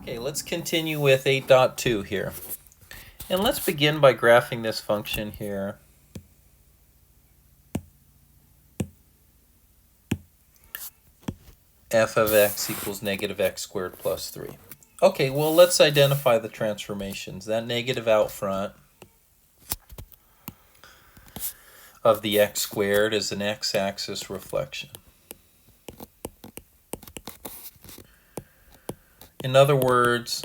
Okay, let's continue with 8.2 here. And let's begin by graphing this function here. F of x equals negative x squared plus 3. Okay, well, let's identify the transformations. That negative out front of the x squared is an x-axis reflection. In other words,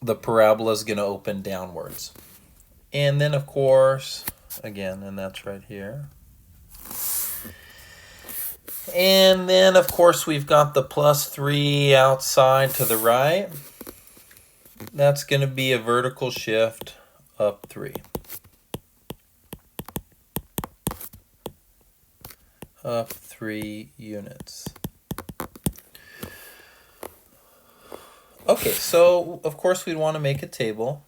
the parabola is going to open downwards. And then, of course, again, and that's right here. And then, of course, we've got the plus 3 outside to the right. That's going to be a vertical shift up 3. Up 3 units. Okay, so of course we'd want to make a table.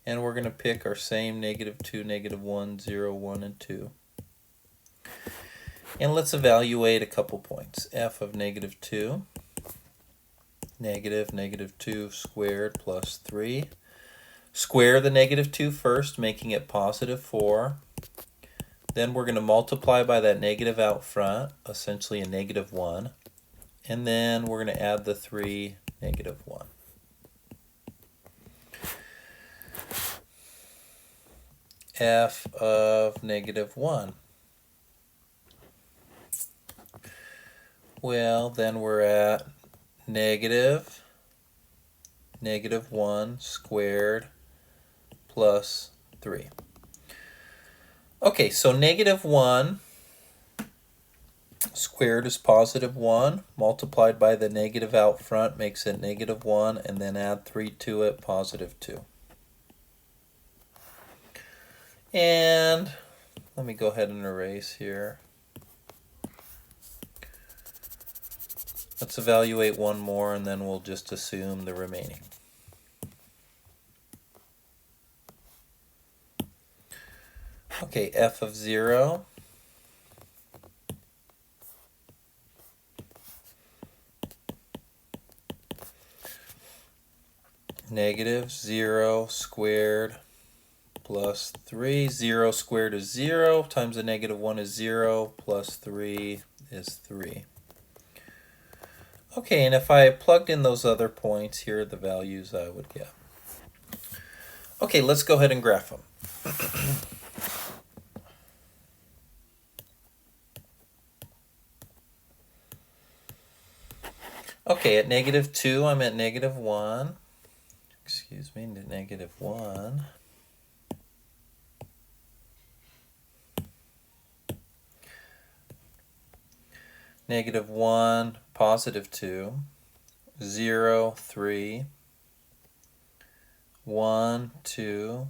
And we're going to pick our same negative 2, negative 1, 0, 1, and 2. And let's evaluate a couple points. F of negative 2, negative 2 squared plus 3. Square the negative 2 first, making it positive 4. Then we're going to multiply by that negative out front, essentially a negative 1. And then we're going to add the 3, negative 1. F of negative 1. Well, then we're at negative 1 squared plus 3. Okay, so negative 1 squared is positive 1, multiplied by the negative out front makes it negative 1, and then add 3 to it, positive 2. And let me go ahead and erase here. Let's evaluate one more, and then we'll just assume the remaining. Okay, f of 0. Negative 0 squared plus 3. 0 squared is 0, times the negative 1 is 0, plus 3 is 3. Okay, and if I plugged in those other points, here are the values I would get. Okay, let's go ahead and graph them. Okay, at negative 2, I'm at negative 1. Excuse me, negative 1. Negative 1, positive 2, 0, 3, 1, 2,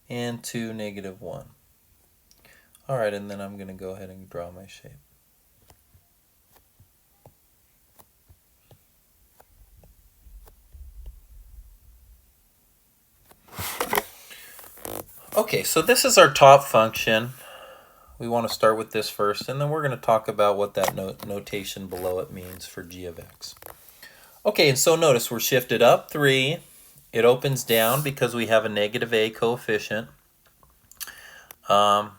and 2, negative 1. All right, and then I'm going to go ahead and draw my shape. Okay, so this is our top function. We want to start with this first, and then we're going to talk about what that notation below it means for g of x. Okay, and so notice we're shifted up 3. It opens down because we have a negative a coefficient. And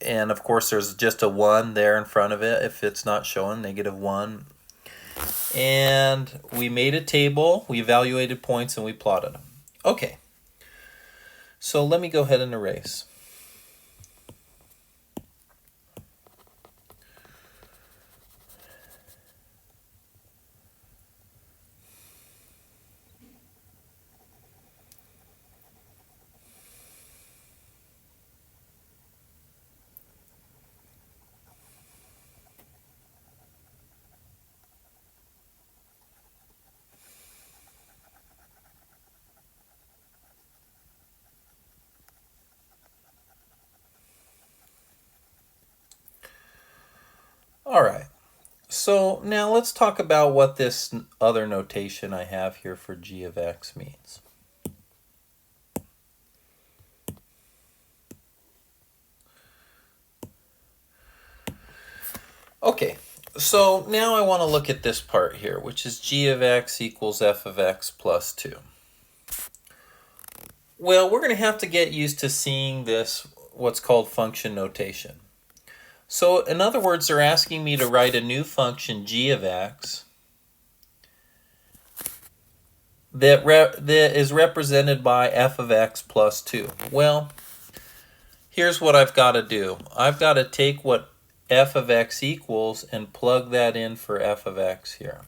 of course there's just a 1 there in front of it if it's not shown, negative 1. And we made a table, we evaluated points, and we plotted them. Okay, so let me go ahead and erase. All right, so now let's talk about what this other notation I have here for g of x means. Okay, so now I want to look at this part here, which is g of x equals f of x plus 2. Well, we're going to have to get used to seeing this, what's called function notation. So in other words, they're asking me to write a new function g of x that is represented by f of x plus 2. Well, here's what I've got to do. I've got to take what f of x equals and plug that in for f of x here.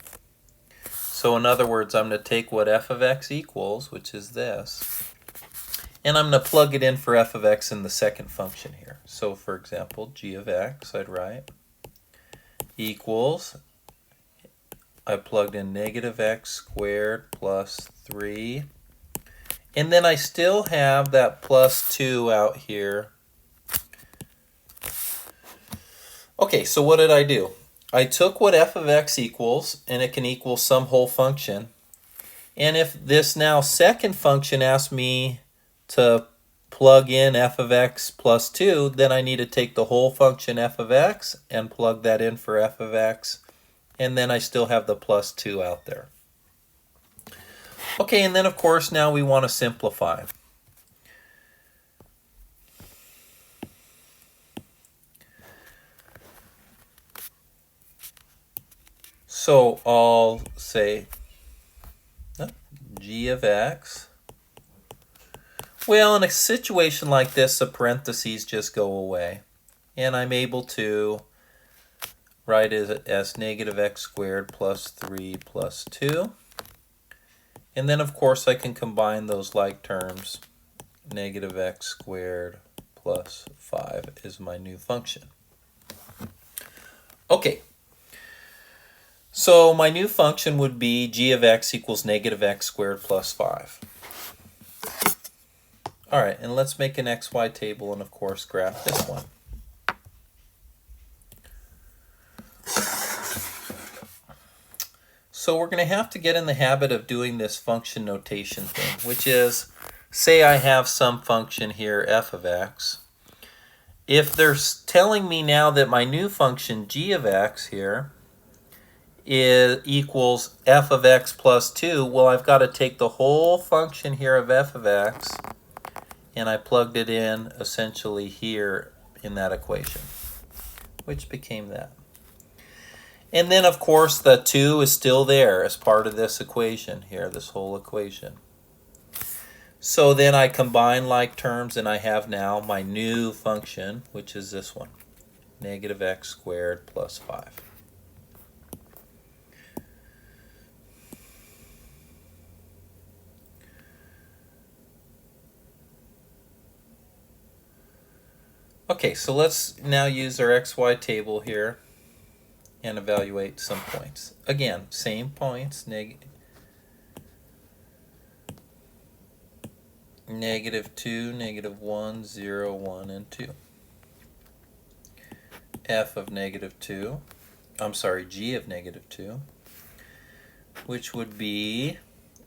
So in other words, I'm going to take what f of x equals, which is this, and I'm going to plug it in for f of x in the second function here. So for example, g of x, I'd write equals, I plugged in negative x squared plus 3, and then I still have that plus 2 out here. Okay, so what did I do? I took what f of x equals, and it can equal some whole function. And if this now second function asks me to plug in f of x plus 2, then I need to take the whole function f of x and plug that in for f of x. And then I still have the plus 2 out there. Okay, and then of course now we want to simplify. So I'll say g of x. Well, in a situation like this, the parentheses just go away. And I'm able to write it as negative x squared plus 3 plus 2. And then, of course, I can combine those like terms. Negative x squared plus 5 is my new function. Okay. So my new function would be g of x equals negative x squared plus 5. All right, and let's make an xy table and, of course, graph this one. So we're going to have to get in the habit of doing this function notation thing, which is, say I have some function here, f of x. If they're telling me now that my new function, g of x here, equals f of x plus 2, well, I've got to take the whole function here of f of x, and I plugged it in essentially here in that equation, which became that. And then, of course, the 2 is still there as part of this equation here, this whole equation. So then I combine like terms, and I have now my new function, which is this one, negative x squared plus 5. Okay, so let's now use our xy table here and evaluate some points. Again, same points, negative 2, negative 1, 0, 1, and 2. F of negative 2, g of negative 2, which would be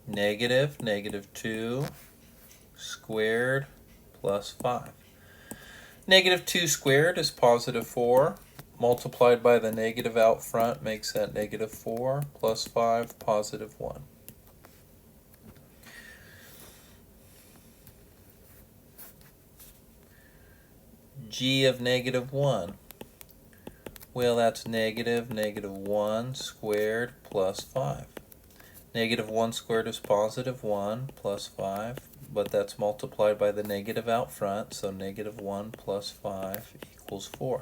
negative 2 squared plus 5. Negative 2 squared is positive 4, multiplied by the negative out front makes that negative 4, plus 5, positive 1. G of negative 1. Well, that's negative 1 squared plus 5. Negative 1 squared is positive 1 plus 5, but that's multiplied by the negative out front, so negative 1 plus 5 equals 4.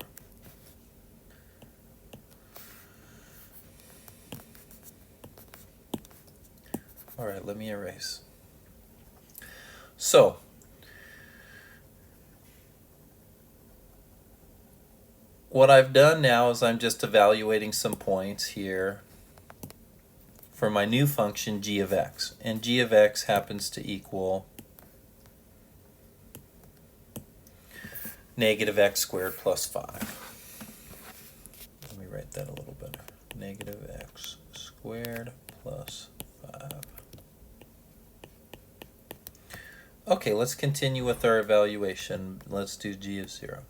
All right, let me erase. So, what I've done now is I'm just evaluating some points here for my new function g of x. And g of x happens to equal negative x squared plus 5. Let me write that a little better. Negative x squared plus 5. Okay, let's continue with our evaluation. Let's do g of 0.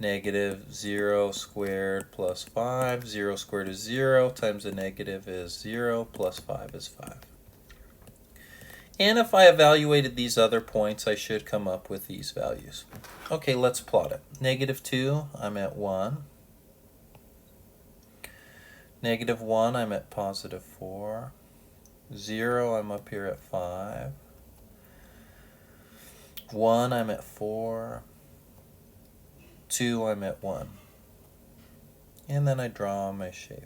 negative 0 squared plus 5. 0 squared is 0 times the negative is 0 plus 5 is 5. And if I evaluated these other points, I should come up with these values. Okay, let's plot it. Negative 2, I'm at 1. Negative 1, I'm at positive 4. 0, I'm up here at 5. 1, I'm at 4. 2, I'm at 1. And then I draw my shape.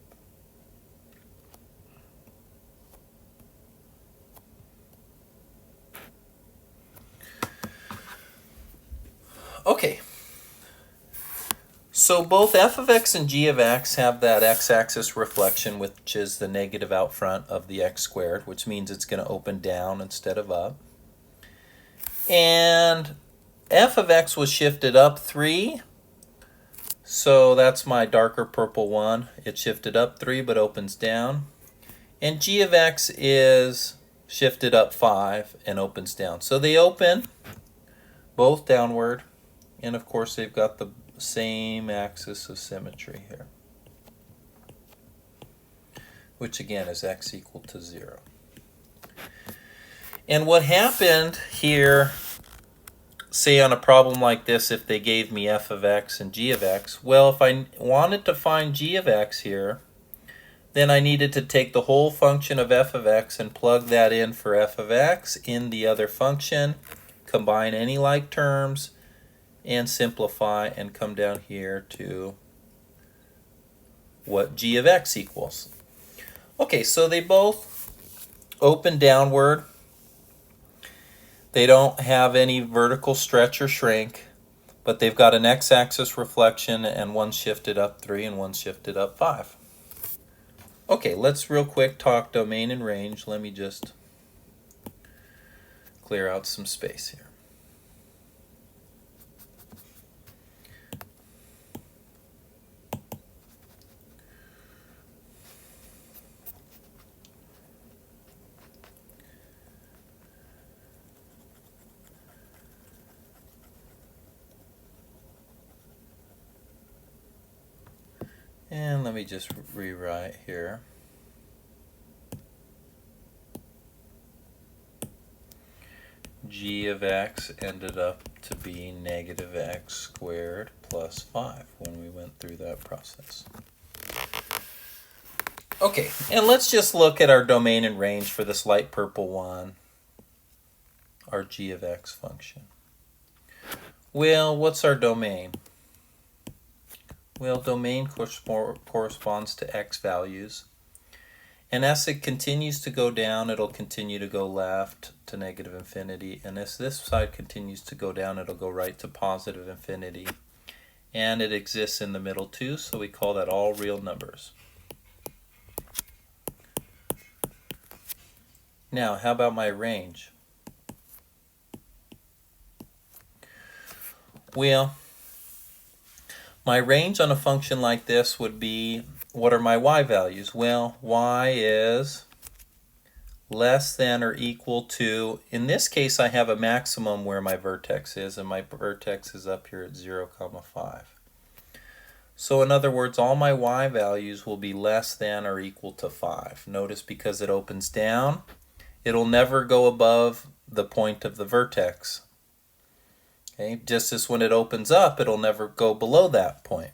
Okay, so both f of x and g of x have that x-axis reflection, which is the negative out front of the x squared, which means it's going to open down instead of up. And f of x was shifted up 3, so that's my darker purple one. It shifted up 3 but opens down. And g of x is shifted up 5 and opens down. So they open both downward. And of course, they've got the same axis of symmetry here, which again is x equal to 0. And what happened here, say on a problem like this, if they gave me f of x and g of x, well, if I wanted to find g of x here, then I needed to take the whole function of f of x and plug that in for f of x in the other function, combine any like terms, and simplify and come down here to what g of x equals. Okay, so they both open downward. They don't have any vertical stretch or shrink, but they've got an x-axis reflection, and one shifted up 3 and one shifted up 5. Okay, let's real quick talk domain and range. Let me just clear out some space here. And let me just rewrite here. G of x ended up to be negative x squared plus 5 when we went through that process. Okay, and let's just look at our domain and range for this light purple one, our g of x function. Well, what's our domain? Well, domain corresponds to x values. And as it continues to go down, it'll continue to go left to negative infinity. And as this side continues to go down, it'll go right to positive infinity. And it exists in the middle too, so we call that all real numbers. Now, how about my range? Well, my range on a function like this would be, what are my y values? Well, y is less than or equal to, in this case I have a maximum where my vertex is, and my vertex is up here at 0, 5. So in other words, all my y values will be less than or equal to 5. Notice because it opens down, it'll never go above the point of the vertex. Okay, just as when it opens up, it'll never go below that point.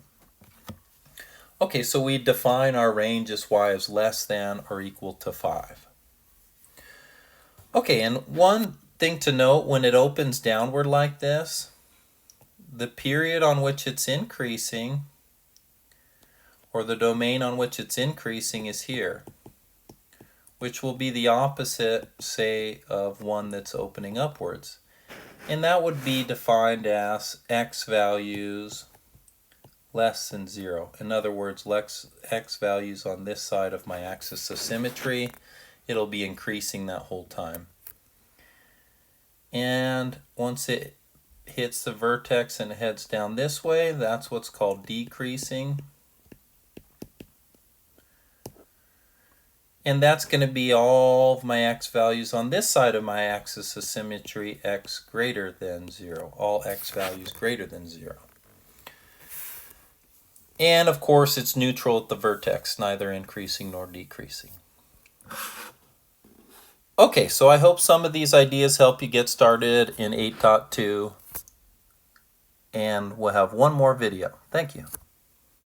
Okay, so we define our range as y is less than or equal to 5. Okay, and one thing to note, when it opens downward like this, the period on which it's increasing, or the domain on which it's increasing, is here, which will be the opposite, say, of one that's opening upwards. And that would be defined as x values less than 0. In other words, x values on this side of my axis of symmetry, it'll be increasing that whole time. And once it hits the vertex and heads down this way, that's what's called decreasing. And that's going to be all of my x values on this side of my axis of symmetry, x greater than 0. All x values greater than 0. And of course, it's neutral at the vertex, neither increasing nor decreasing. Okay, so I hope some of these ideas help you get started in 8.2. And we'll have one more video. Thank you.